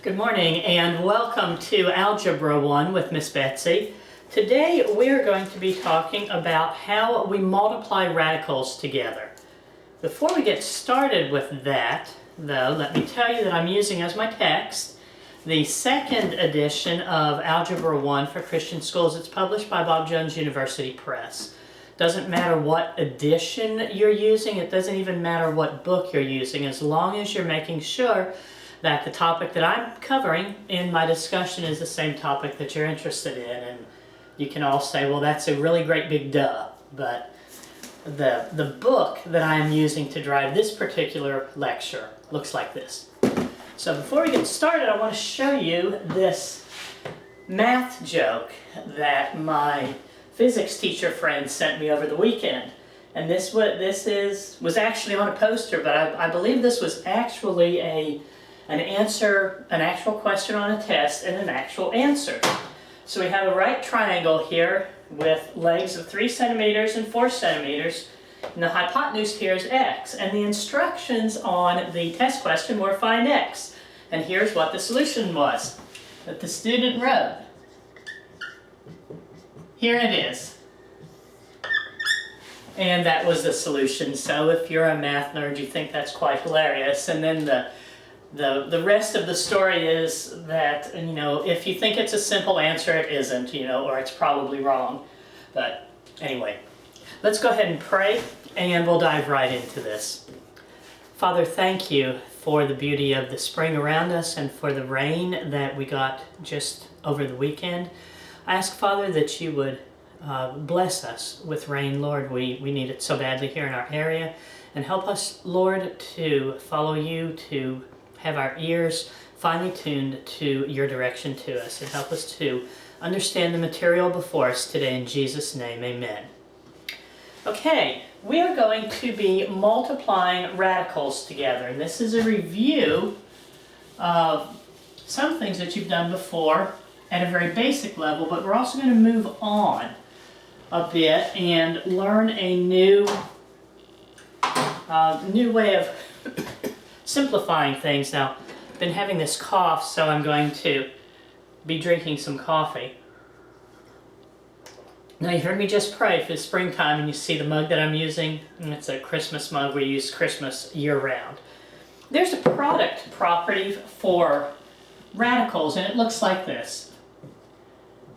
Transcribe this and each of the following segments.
Good morning and welcome to Algebra 1 with Miss Betsy. Today we're going to be talking about how we multiply radicals together. Before we get started with that, though, let me tell you that I'm using as my text the second edition of Algebra 1 for Christian Schools. It's published by Bob Jones University Press. Doesn't matter what edition you're using, it doesn't even matter what book you're using, as long as you're making sure that the topic that I'm covering in my discussion is the same topic that you're interested in. And you can all say, well, that's a really great big duh. But the book that I'm using to drive this particular lecture looks like this. So before we get started, I want to show you this math joke that my physics teacher friend sent me over the weekend. And this was actually on a poster, but I believe this was actually an actual question on a test and an actual answer. So we have a right triangle here with legs of 3 centimeters and 4 centimeters, and the hypotenuse here is x. And the instructions on the test question were find x. And here's what the solution was that the student wrote. Here it is. And that was the solution. So if you're a math nerd, you think that's quite hilarious. And then the rest of the story is that, if you think it's a simple answer, it isn't, or it's probably wrong. But anyway, let's go ahead and pray, and we'll dive right into this. Father, thank you for the beauty of the spring around us and for the rain that we got just over the weekend. I ask, Father, that you would bless us with rain, Lord. We need it so badly here in our area. And help us, Lord, to follow you, to have our ears finely tuned to your direction to us, and help us to understand the material before us today. In Jesus' name, amen. Okay, we are going to be multiplying radicals together, and this is a review of some things that you've done before at a very basic level, but we're also going to move on a bit and learn a new way of simplifying things. Now, I've been having this cough, so I'm going to be drinking some coffee. Now, you heard me just pray for the springtime, and you see the mug that I'm using. And it's a Christmas mug. We use Christmas year-round. There's a product property for radicals, and it looks like this.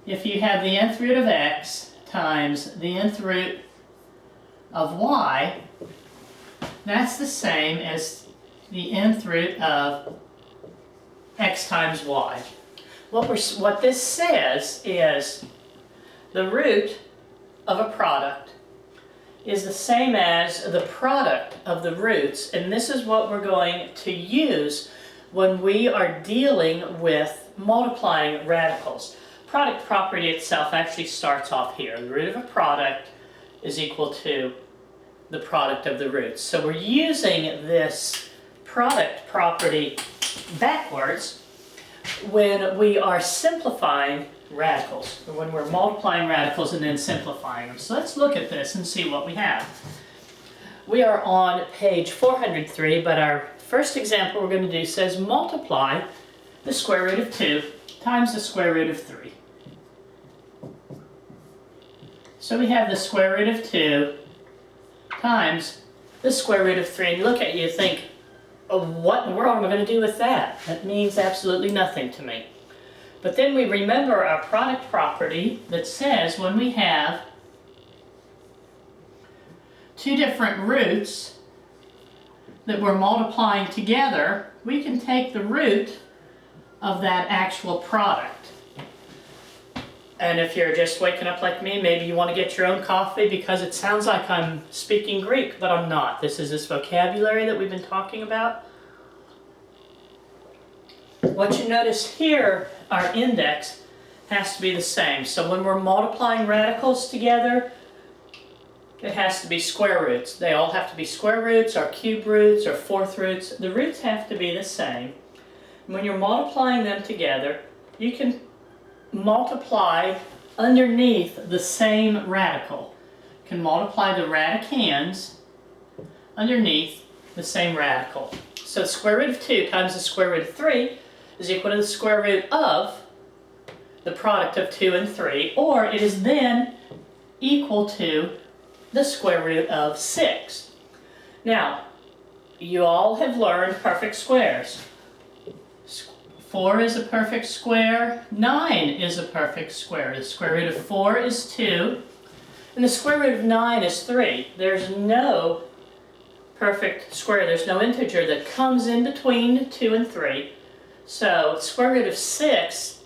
If you have the nth root of x times the nth root of y, that's the same as the nth root of x times y. What this says is the root of a product is the same as the product of the roots, and this is what we're going to use when we are dealing with multiplying radicals. Product property itself actually starts off here. The root of a product is equal to the product of the roots. So we're using this product property backwards when we are simplifying radicals, or when we're multiplying radicals and then simplifying them. So let's look at this and see what we have. We are on page 403, but our first example we're going to do says multiply the square root of 2 times the square root of 3. So we have the square root of 2 times the square root of 3. And you look at it, you think, oh, what in the world am I going to do with that? That means absolutely nothing to me. But then we remember our product property that says when we have two different roots that we're multiplying together, we can take the root of that actual product. And if you're just waking up like me, maybe you want to get your own coffee because it sounds like I'm speaking Greek, but I'm not. This is this vocabulary that we've been talking about. What you notice here, our index has to be the same. So when we're multiplying radicals together, it has to be square roots. They all have to be square roots or cube roots or fourth roots. The roots have to be the same. When you're multiplying them together, you can multiply underneath the same radical. You can multiply the radicands underneath the same radical. So square root of 2 times the square root of 3 is equal to the square root of the product of 2 and 3, or it is then equal to the square root of 6. Now, you all have learned perfect squares. 4 is a perfect square, 9 is a perfect square. The square root of 4 is 2, and the square root of 9 is 3. There's no perfect square, there's no integer that comes in between 2 and 3. So the square root of 6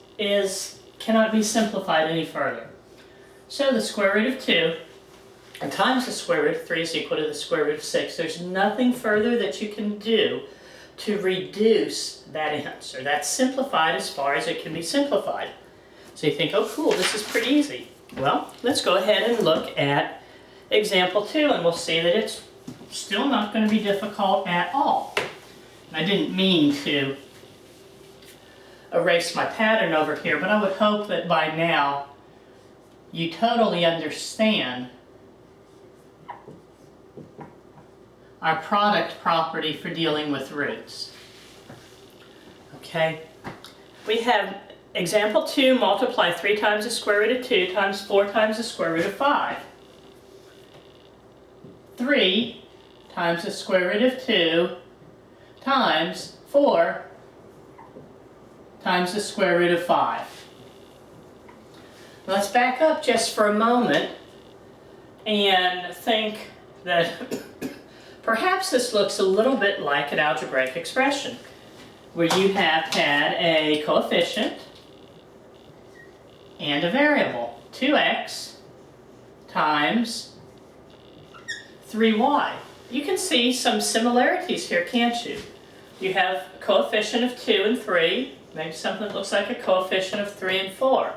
cannot be simplified any further. So the square root of 2 times the square root of 3 is equal to the square root of 6. There's nothing further that you can do to reduce that answer. That's simplified as far as it can be simplified. So you think, oh cool, this is pretty easy. Well, let's go ahead and look at example 2, and we'll see that it's still not going to be difficult at all. I didn't mean to erase my pattern over here, but I would hope that by now you totally understand our product property for dealing with roots. Okay, we have example 2, multiply 3 times the square root of 2 times 4 times the square root of 5. 3 times the square root of 2 times 4 times the square root of 5. Let's back up just for a moment and think that perhaps this looks a little bit like an algebraic expression where you have had a coefficient and a variable, 2x times 3y. You can see some similarities here, can't you? You have a coefficient of 2 and 3, maybe something that looks like a coefficient of 3 and 4.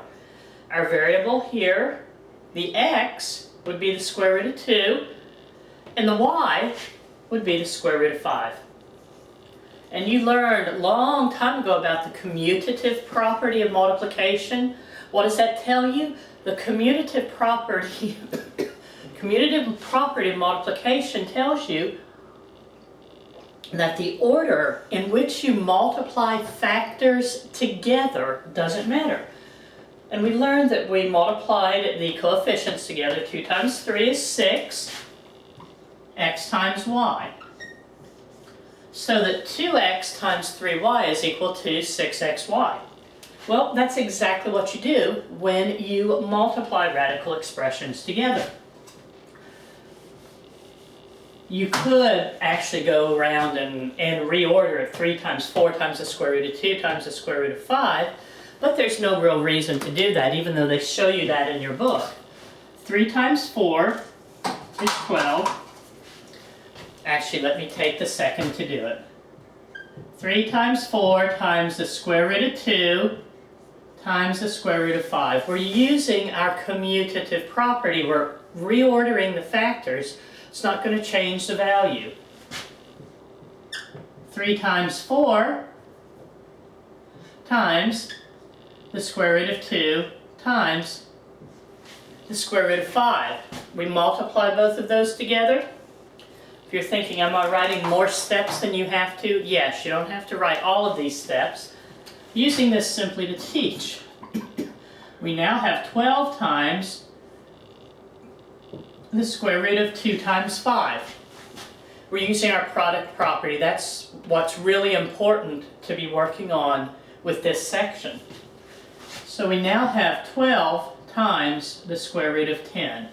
Our variable here, the x, would be the square root of 2, and the y would be the square root of 5. And you learned a long time ago about the commutative property of multiplication. What does that tell you? The commutative property of multiplication tells you that the order in which you multiply factors together doesn't matter. And we learned that we multiplied the coefficients together. 2 times 3 is 6, x times y. So that 2x times 3y is equal to 6xy. Well, that's exactly what you do when you multiply radical expressions together. You could actually go around and reorder it 3 times 4 times the square root of 2 times the square root of 5, but there's no real reason to do that, even though they show you that in your book. 3 times 4 is 12. Actually, let me take the second to do it. 3 times 4 times the square root of 2 times the square root of 5. We're using our commutative property. We're reordering the factors. It's not going to change the value. 3 times 4 times the square root of 2 times the square root of 5. We multiply both of those together. If you're thinking, am I writing more steps than you have to? Yes, you don't have to write all of these steps. Using this simply to teach. We now have 12 times the square root of 2 times 5. We're using our product property. That's what's really important to be working on with this section. So we now have 12 times the square root of 10.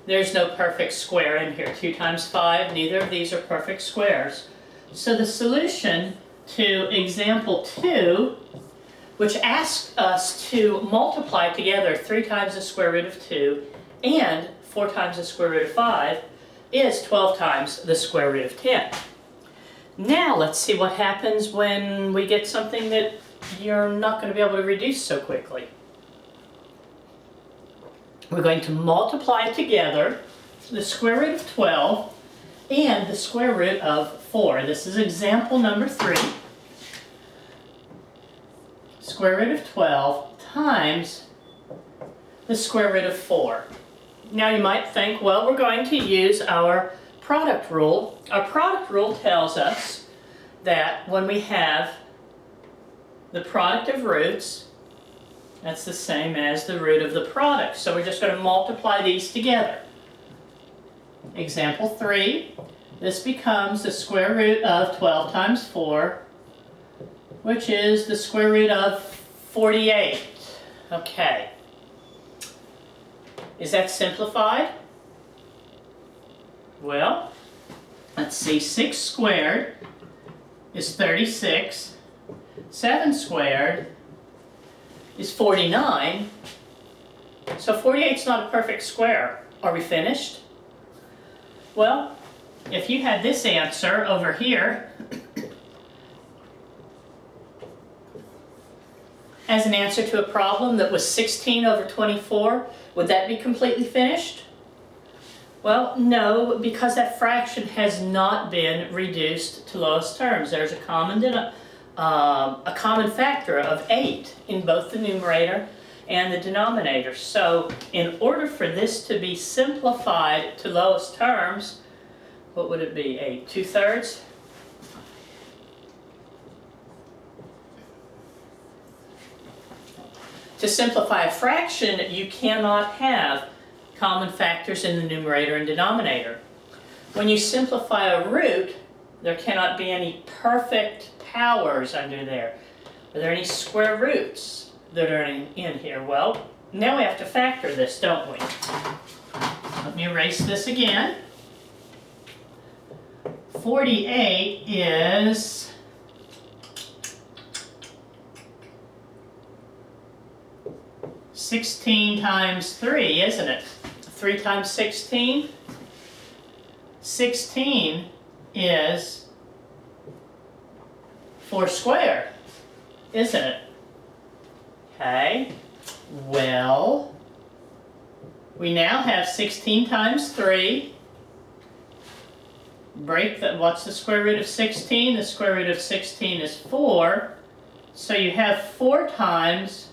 There's no perfect square in here. 2 times 5, neither of these are perfect squares. So the solution to example 2, which asks us to multiply together 3 times the square root of 2 and 4 times the square root of 5, is 12 times the square root of 10. Now let's see what happens when we get something that you're not going to be able to reduce so quickly. We're going to multiply together the square root of 12 and the square root of 4. This is example number 3. Square root of 12 times the square root of 4. Now you might think, well, we're going to use our product rule. Our product rule tells us that when we have the product of roots, that's the same as the root of the product. So we're just going to multiply these together. Example 3, this becomes the square root of 12 times 4, which is the square root of 48. Okay. Is that simplified? Well, let's see, 6 squared is 36, 7 squared is 49, so 48 is not a perfect square. Are we finished? Well, if you had this answer over here as an answer to a problem that was 16 over 24, would that be completely finished? Well, no, because that fraction has not been reduced to lowest terms. There's a common factor of 8 in both the numerator and the denominator. So in order for this to be simplified to lowest terms, what would it be? 8 2/3? To simplify a fraction, you cannot have common factors in the numerator and denominator. When you simplify a root, there cannot be any perfect powers under there. Are there any square roots that are in here? Well, now we have to factor this, don't we? Let me erase this again. 48 is 16 times 3, isn't it? 3 times 16? 16 is 4 squared, isn't it? Okay, well, we now have 16 times 3. Break that, what's the square root of 16? The square root of 16 is 4. So you have 4 times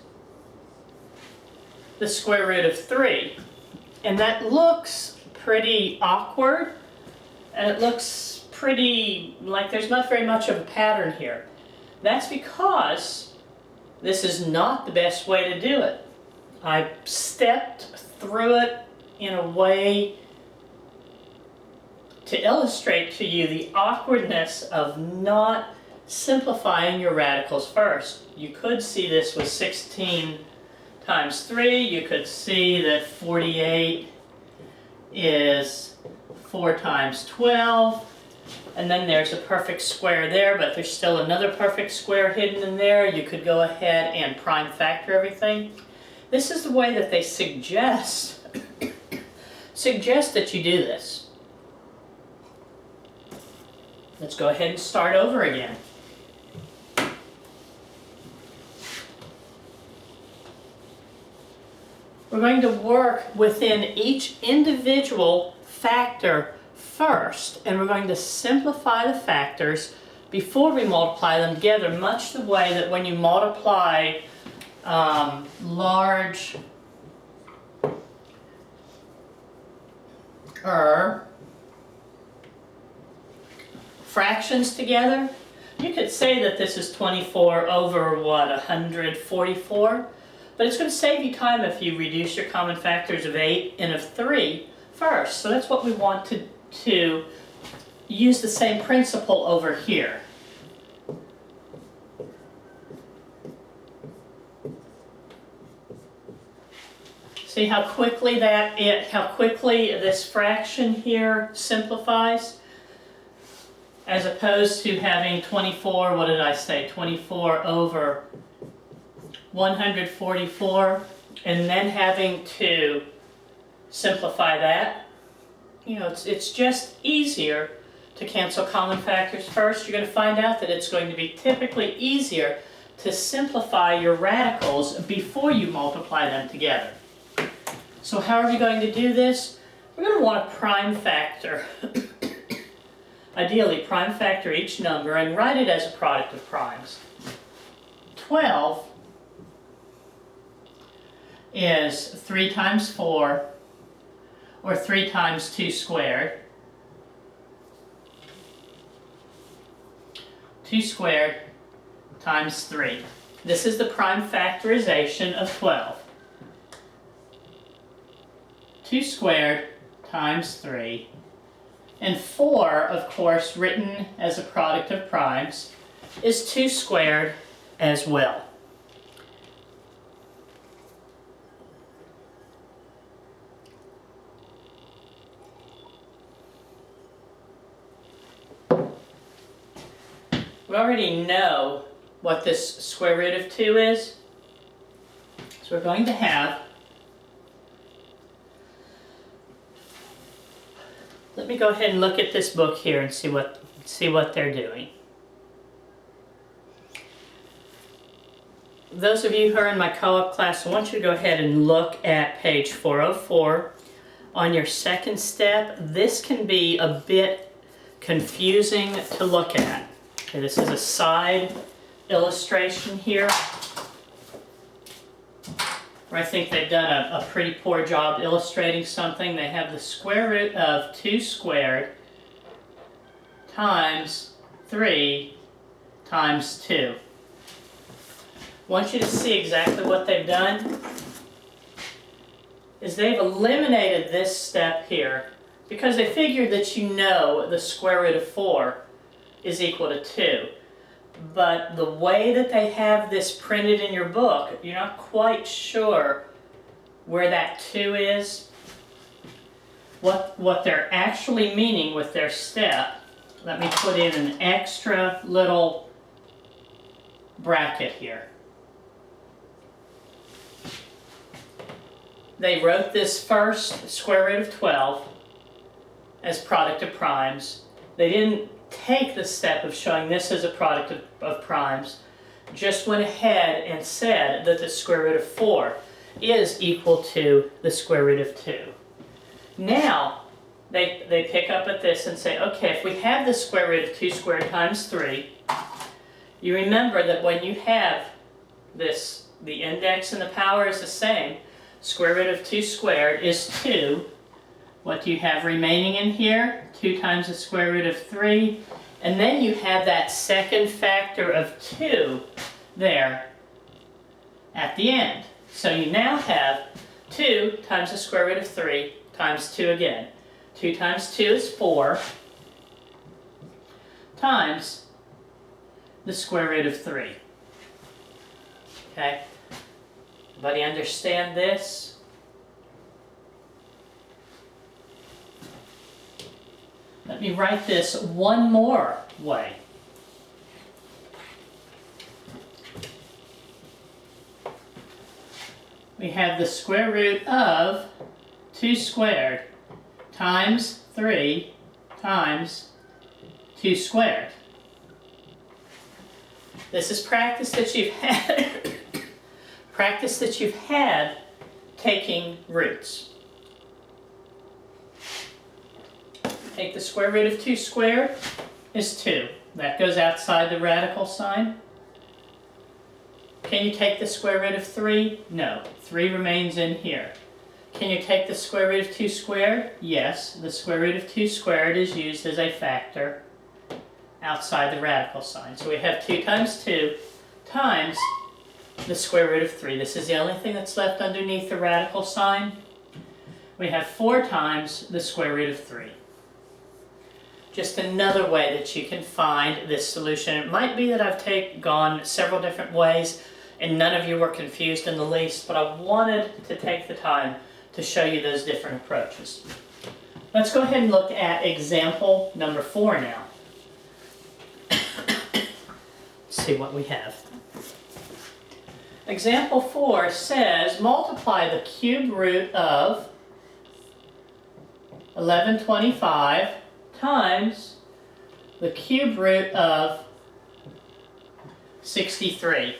the square root of 3. And that looks pretty awkward, and it looks pretty like there's not very much of a pattern here. That's because this is not the best way to do it. I stepped through it in a way to illustrate to you the awkwardness of not simplifying your radicals first. You could see this was 16 times 3. You could see that 48 is 4 times 12. And then there's a perfect square there, but there's still another perfect square hidden in there. You could go ahead and prime factor everything. This is the way that they suggest that you do this. Let's go ahead and start over again. We're going to work within each individual factor first, and we're going to simplify the factors before we multiply them together, much the way that when you multiply large fractions together. You could say that this is 24 over, what, 144? But it's going to save you time if you reduce your common factors of 8 and of 3 first. So that's what we want to use the same principle over here. See how quickly this fraction here simplifies? As opposed to having 24, what did I say, 24 over 144, and then having to simplify that. You know, it's just easier to cancel common factors first. You're going to find out that it's going to be typically easier to simplify your radicals before you multiply them together. So how are we going to do this? We're going to want to prime factor. Ideally, prime factor each number and write it as a product of primes. 12 is 3 times 4, or 3 times 2 squared. 2 squared times 3. This is the prime factorization of 12. 2 squared times 3. And 4, of course, written as a product of primes, is 2 squared as well. We already know what this square root of 2 is. So we're going to have, let me go ahead and look at this book here and see what they're doing. Those of you who are in my co-op class, I want you to go ahead and look at page 404. On your second step, this can be a bit confusing to look at. Okay, this is a side illustration here, where I think they've done a pretty poor job illustrating something. They have the square root of 2 squared times 3 times 2. I want you to see exactly what they've done. Is they've eliminated this step here because they figured that you know the square root of 4 is equal to 2. But the way that they have this printed in your book, you're not quite sure where that 2 is. What they're actually meaning with their step, let me put in an extra little bracket here. They wrote this first square root of 12 as product of primes. They didn't take the step of showing this as a product of primes, just went ahead and said that the square root of 4 is equal to the square root of 2. Now, they pick up at this and say, okay, if we have the square root of 2 squared times 3, you remember that when you have this, the index and the power is the same, square root of 2 squared is 2. What do you have remaining in here? 2 times the square root of 3. And then you have that second factor of 2 there at the end. So you now have 2 times the square root of 3 times 2 again. 2 times 2 is 4 times the square root of 3. Okay? Everybody understand this? Let me write this one more way. We have the square root of 2 squared times 3 times 2 squared. This is practice that you've had practice that you've had taking roots. Take the square root of 2 squared is 2. That goes outside the radical sign. Can you take the square root of 3? No. 3 remains in here. Can you take the square root of 2 squared? Yes. The square root of 2 squared is used as a factor outside the radical sign. So we have 2 times 2 times the square root of 3. This is the only thing that's left underneath the radical sign. We have 4 times the square root of 3. Just another way that you can find this solution. It might be that I've gone several different ways and none of you were confused in the least, but I wanted to take the time to show you those different approaches. Let's go ahead and look at example number 4 now. Let's see what we have. Example 4 says multiply the cube root of 1125 times the cube root of 63.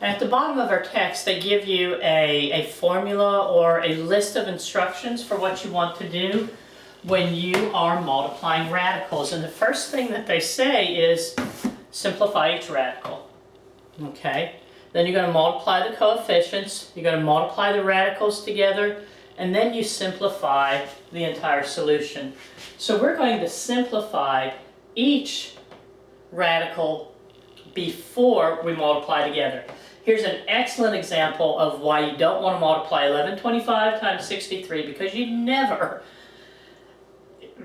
And at the bottom of our text they give you a formula or a list of instructions for what you want to do when you are multiplying radicals. And the first thing that they say is simplify each radical. Okay? Then you're going to multiply the coefficients, you're going to multiply the radicals together, and then you simplify the entire solution. So we're going to simplify each radical before we multiply together. Here's an excellent example of why you don't want to multiply 1125 times 63, because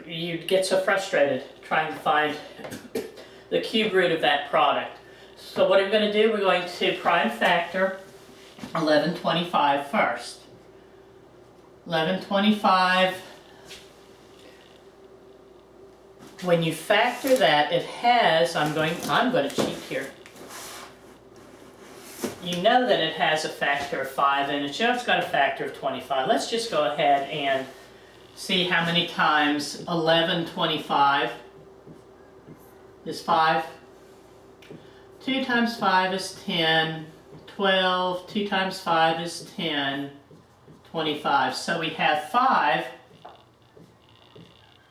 you'd get so frustrated trying to find the cube root of that product. So what are we going to do? We're going to prime factor 1125 first. 1125, when you factor that, it has, I'm going to cheat here. You know that it has a factor of 5 in it. You know it's got a factor of 25. Let's just go ahead and see how many times 1125 is 5. 2 times 5 is 10. 12. 2 times 5 is 10. 25. So we have 5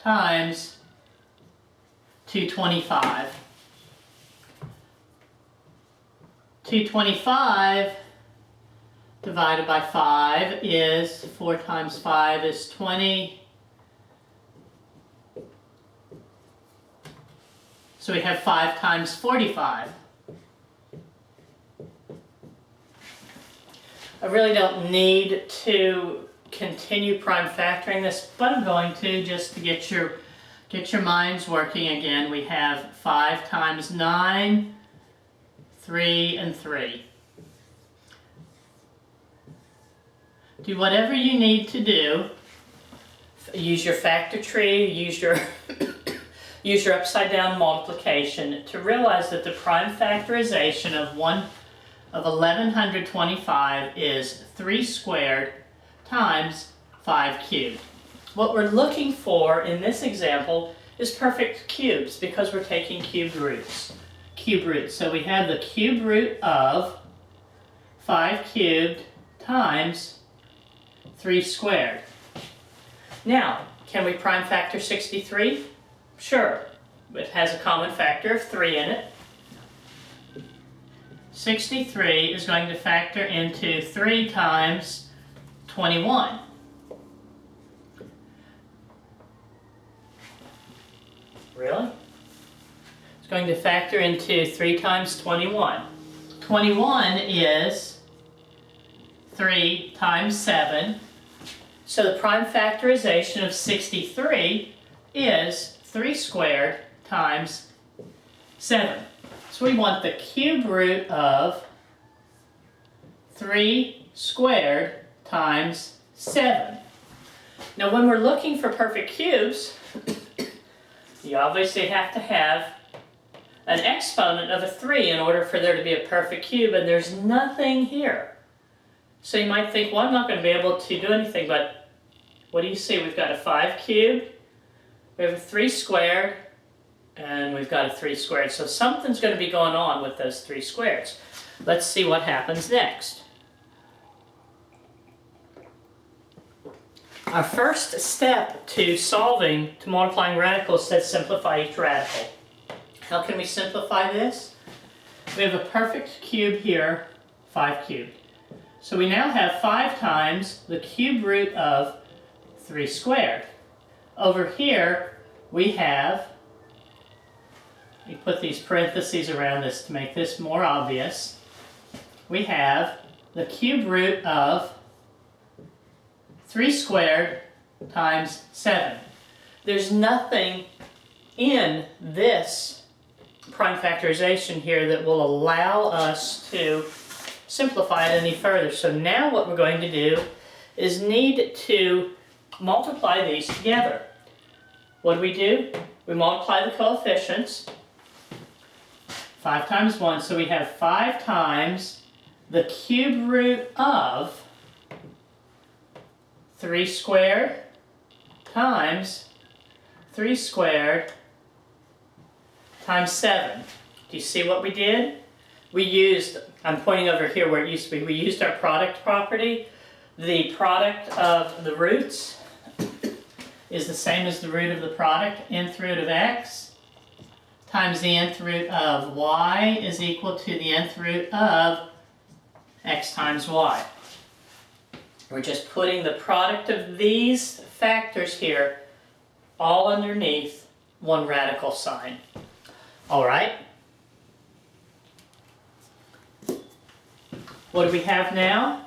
times 225. 225 divided by 5 is 4 times 5 is 20. So we have 5 times 45. I really don't need to continue prime factoring this, but I'm going to just to get your minds working again. We have 5 times 9, 3 and 3. Do whatever you need to do. Use your factor tree, use your use your upside down multiplication to realize that the prime factorization of 1125 is 3 squared times 5 cubed. What we're looking for in this example is perfect cubes because we're taking cube roots. So we have the cube root of 5 cubed times 3 squared. Now, can we prime factor 63? Sure. It has a common factor of 3 in it. 63 is going to factor into 3 times 21. Really? It's going to factor into 3 times 21. 21 is 3 times 7. So the prime factorization of 63 is 3 squared times 7. So we want the cube root of 3 squared times 7. Now when we're looking for perfect cubes, you obviously have to have an exponent of a 3 in order for there to be a perfect cube, and there's nothing here. So you might think, well, I'm not going to be able to do anything, but what do you see? We've got a 5 cubed, we have a 3 squared, and we've got a 3 squared. So something's going to be going on with those 3 squareds. Let's see what happens next. Our first step to multiplying radicals says simplify each radical. How can we simplify this? We have a perfect cube here, 5 cubed. So we now have 5 times the cube root of 3 squared. Over here we put these parentheses around this to make this more obvious. We have the cube root of 3 squared times 7. There's nothing in this prime factorization here that will allow us to simplify it any further. So now what we're going to do is need to multiply these together. What do? We multiply the coefficients. 5 times 1, so we have 5 times the cube root of 3 squared times 3 squared times 7. Do you see what we did? I'm pointing over here where it used to be, we used our product property. The product of the roots is the same as the root of the product, nth root of x, times the nth root of y is equal to the nth root of x times y. We're just putting the product of these factors here all underneath one radical sign. All right? What do we have now?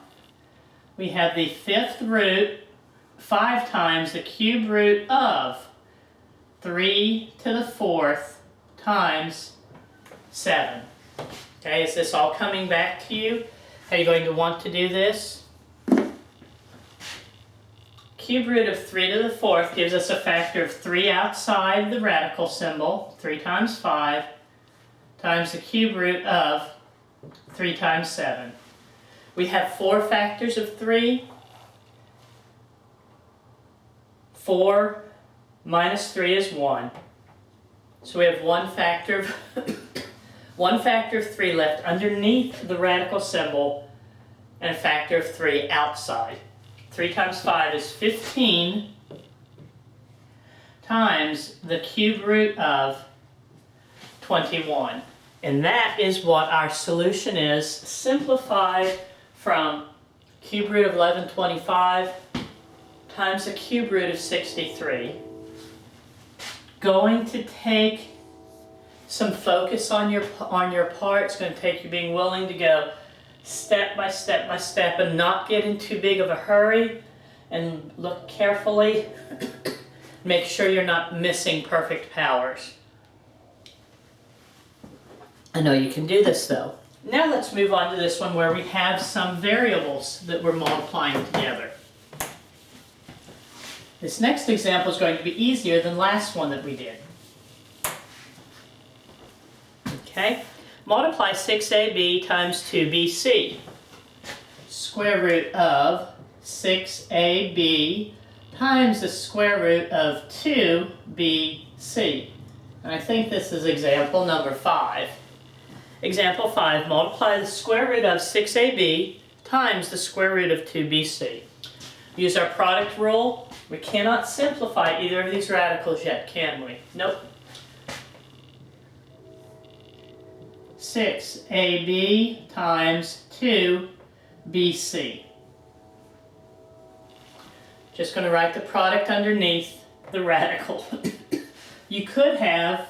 We have the fifth root 5 times the cube root of 3 to the 4th times 7. Okay, is this all coming back to you? How are you going to want to do this? Cube root of 3 to the 4th gives us a factor of 3 outside the radical symbol, 3 times 5, times the cube root of 3 times 7. We have 4 factors of 3. 4 minus 3 is 1. So we have one factor of 3 left underneath the radical symbol and a factor of 3 outside. 3 times 5 is 15 times the cube root of 21. And that is what our solution is, simplified from cube root of 1125 times the cube root of 63. Going to take some focus on your part. It's going to take you being willing to go step by step by step and not get in too big of a hurry, and look carefully. Make sure you're not missing perfect powers. I know you can do this though. Now let's move on to this one where we have some variables that we're multiplying together. This next example is going to be easier than the last one that we did. Okay, multiply 6ab times 2bc. Square root of 6ab times the square root of 2bc. And I think this is example number 5. Example 5, multiply the square root of 6ab times the square root of 2bc. Use our product rule. We cannot simplify either of these radicals yet, can we? Nope. 6ab times 2bc. Just going to write the product underneath the radical. You could have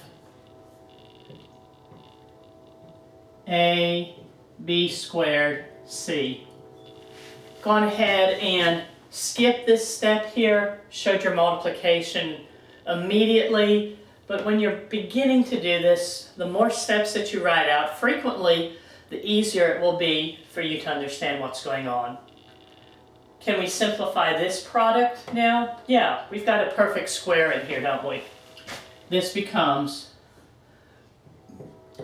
ab squared c. Gone ahead and skip this step here, showed your multiplication immediately, but when you're beginning to do this, the more steps that you write out, frequently the easier it will be for you to understand what's going on. Can we simplify this product now? Yeah, we've got a perfect square in here, don't we? This becomes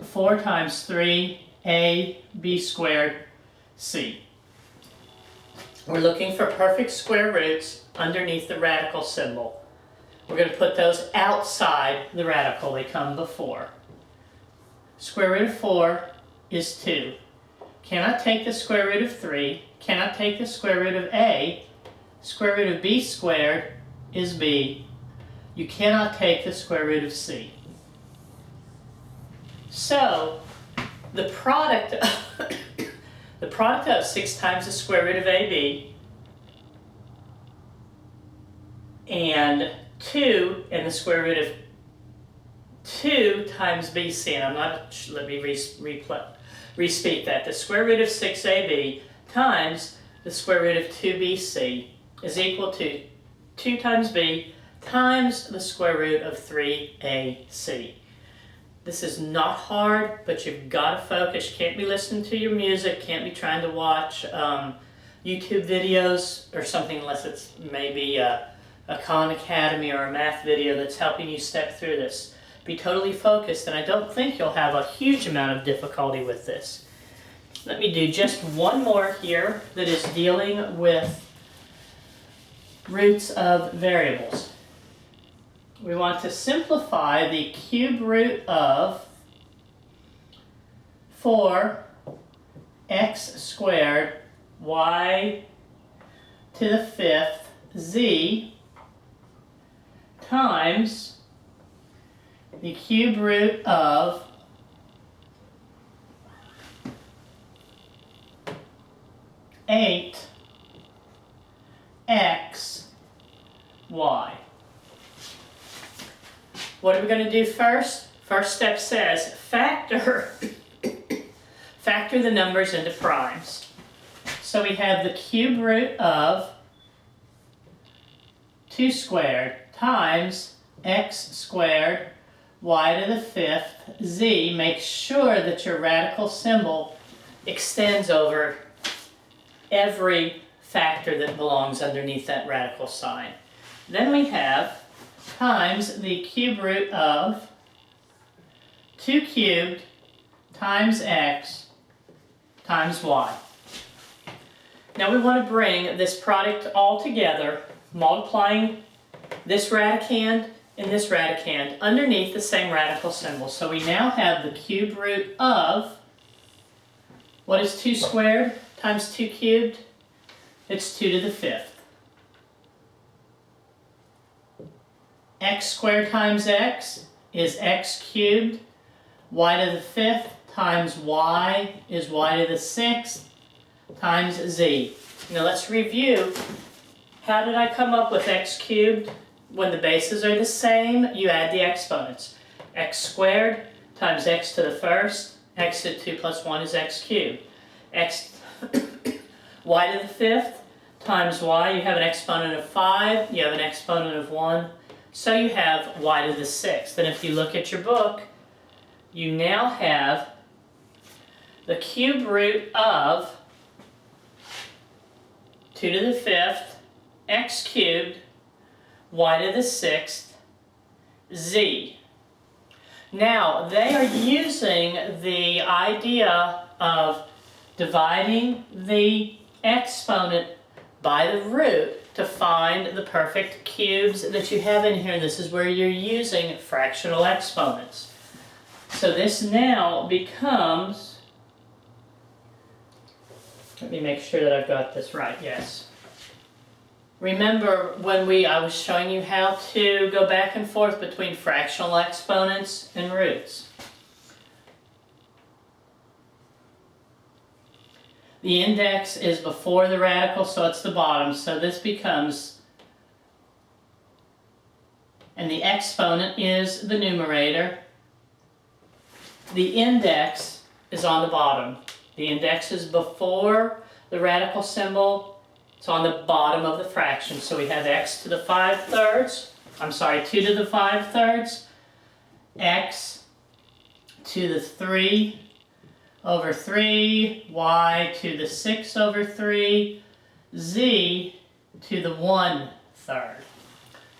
4 times 3ab squared c. We're looking for perfect square roots underneath the radical symbol. We're going to put those outside the radical. They come before. Square root of 4 is 2. Cannot take the square root of 3. Cannot take the square root of a. Square root of b squared is b. You cannot take the square root of c. So, the product of 6 times the square root of ab and 2 and the square root of 2 times bc, and I'm not, let me respeak that. The square root of 6ab times the square root of 2bc is equal to 2 times b times the square root of 3ac. This is not hard, but you've got to focus. You can't be listening to your music, can't be trying to watch YouTube videos or something unless it's maybe a Khan Academy or a math video that's helping you step through this. Be totally focused, and I don't think you'll have a huge amount of difficulty with this. Let me do just one more here that is dealing with roots of variables. We want to simplify the cube root of 4x squared y to the 5th z times the cube root of 8x y. What are we going to do first? First step says factor the numbers into primes. So we have the cube root of 2 squared times x squared y to the 5th z. Make sure that your radical symbol extends over every factor that belongs underneath that radical sign. Then we have times the cube root of 2 cubed times x times y. Now we want to bring this product all together, multiplying this radicand and this radicand underneath the same radical symbol. So we now have the cube root of, what is 2 squared times 2 cubed? It's 2 to the 5th. X squared times x is x cubed. Y to the 5th times y is y to the 6th times z. Now let's review. How did I come up with x cubed? When the bases are the same, you add the exponents. X squared times x to the 1st, x to the 2 plus 1 is x cubed. X y to the 5th times y, you have an exponent of 5, you have an exponent of 1, so you have y to the 6th. And if you look at your book, you now have the cube root of 2 to the 5th, x cubed, y to the 6th, z. Now, they are using the idea of dividing the exponent by the root to find the perfect cubes that you have in here. This is where you're using fractional exponents. So this now becomes, let me make sure that I've got this right, yes. Remember when I was showing you how to go back and forth between fractional exponents and roots. The index is before the radical, so it's the bottom, so this becomes, and the exponent is the numerator. The index is on the bottom. The index is before the radical symbol. It's on the bottom of the fraction. So we have x to the 5/3. I'm sorry, 2 to the 5/3. X to the 3 over 3. Y to the 6 over 3. Z to the 1/3.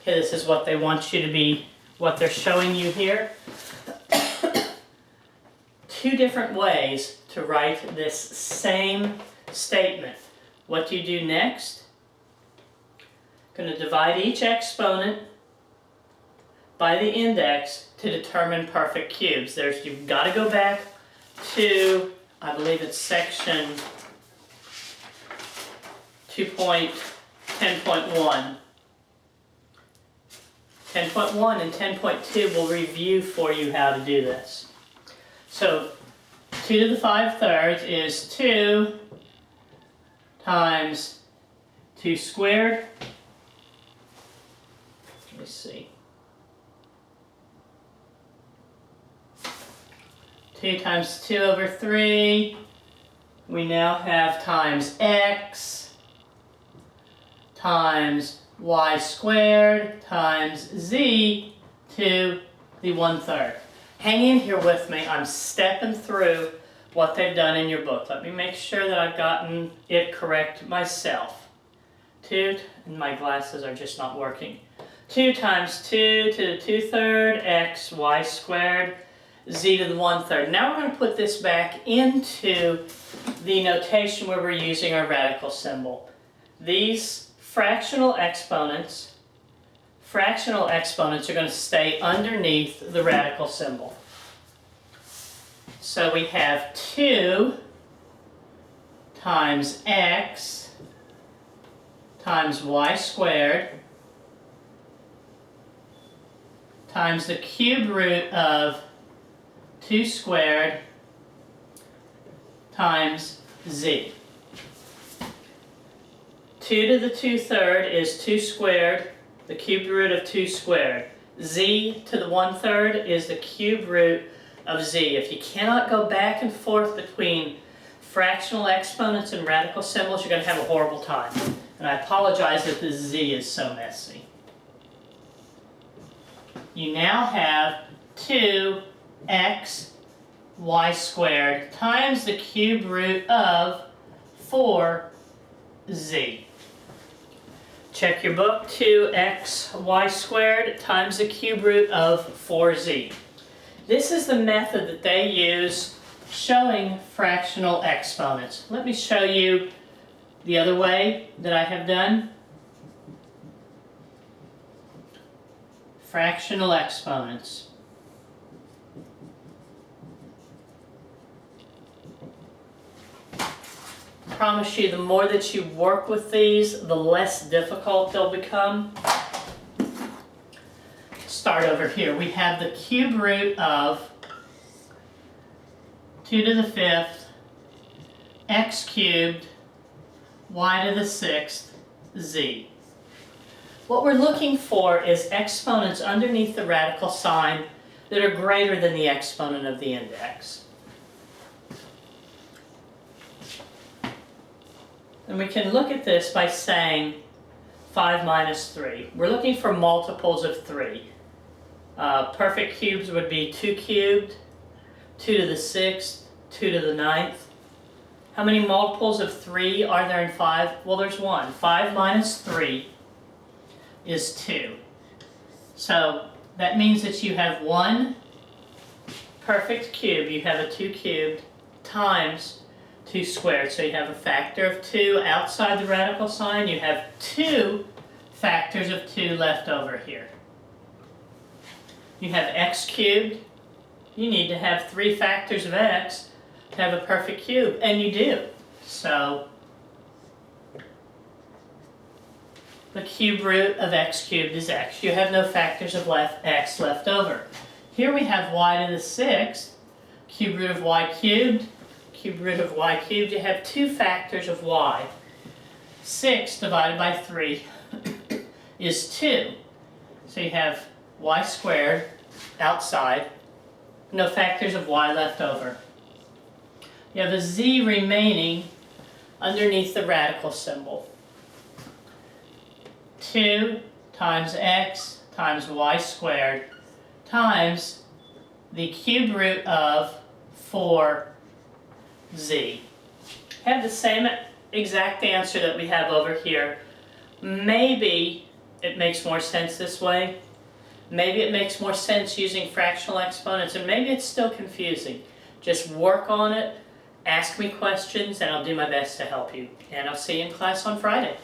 Okay, this is what they want you to be, what they're showing you here. Two different ways to write this same statement. What do you do next? Going to divide each exponent by the index to determine perfect cubes. You've got to go back to, I believe it's section 2.10.1. 10.1 and 10.2 will review for you how to do this. So 2 to the 5/3 is 2 times 2 squared. Let me see. 2 times 2 over 3. We now have times x times y squared times z to the 1/3. Hang in here with me. I'm stepping through what they've done in your book. Let me make sure that I've gotten it correct myself. 2, and my glasses are just not working. 2 times 2 to the 2/3 x y squared z to the 1/3. Now we're going to put this back into the notation where we're using our radical symbol. These fractional exponents are going to stay underneath the radical symbol. So we have 2 times x times y squared times the cube root of 2 squared times z. 2 to the 2/3 is 2 squared, the cube root of 2 squared. Z to the 1/3 is the cube root of z. If you cannot go back and forth between fractional exponents and radical symbols, you're going to have a horrible time. And I apologize that the z is so messy. You now have 2x y squared times the cube root of 4z. Check your book, 2xy squared times the cube root of 4z. This is the method that they use showing fractional exponents. Let me show you the other way that I have done. Fractional exponents. I promise you, the more that you work with these, the less difficult they'll become. Start over here. We have the cube root of 2 to the 5th, x cubed, y to the 6th, z. What we're looking for is exponents underneath the radical sign that are greater than the exponent of the index. And we can look at this by saying 5 minus 3. We're looking for multiples of 3. Perfect cubes would be 2 cubed, 2 to the 6th, 2 to the 9th. How many multiples of 3 are there in 5? Well, there's one. 5 minus 3 is 2. So that means that you have one perfect cube. You have a 2 cubed times 2 squared. So you have a factor of 2 outside the radical sign. You have 2 factors of 2 left over here. You have x cubed. You need to have 3 factors of x to have a perfect cube, and you do. So the cube root of x cubed is x. You have no factors of x left over. Here we have y to the 6th, cube root of y cubed, cube root of y cubed. You have 2 factors of y. 6 divided by 3 is 2. So you have y squared outside, no factors of y left over. You have a z remaining underneath the radical symbol. 2 times x times y squared times the cube root of 4z. Have the same exact answer that we have over here. Maybe it makes more sense this way. Maybe it makes more sense using fractional exponents, and maybe it's still confusing. Just work on it, ask me questions, and I'll do my best to help you. And I'll see you in class on Friday.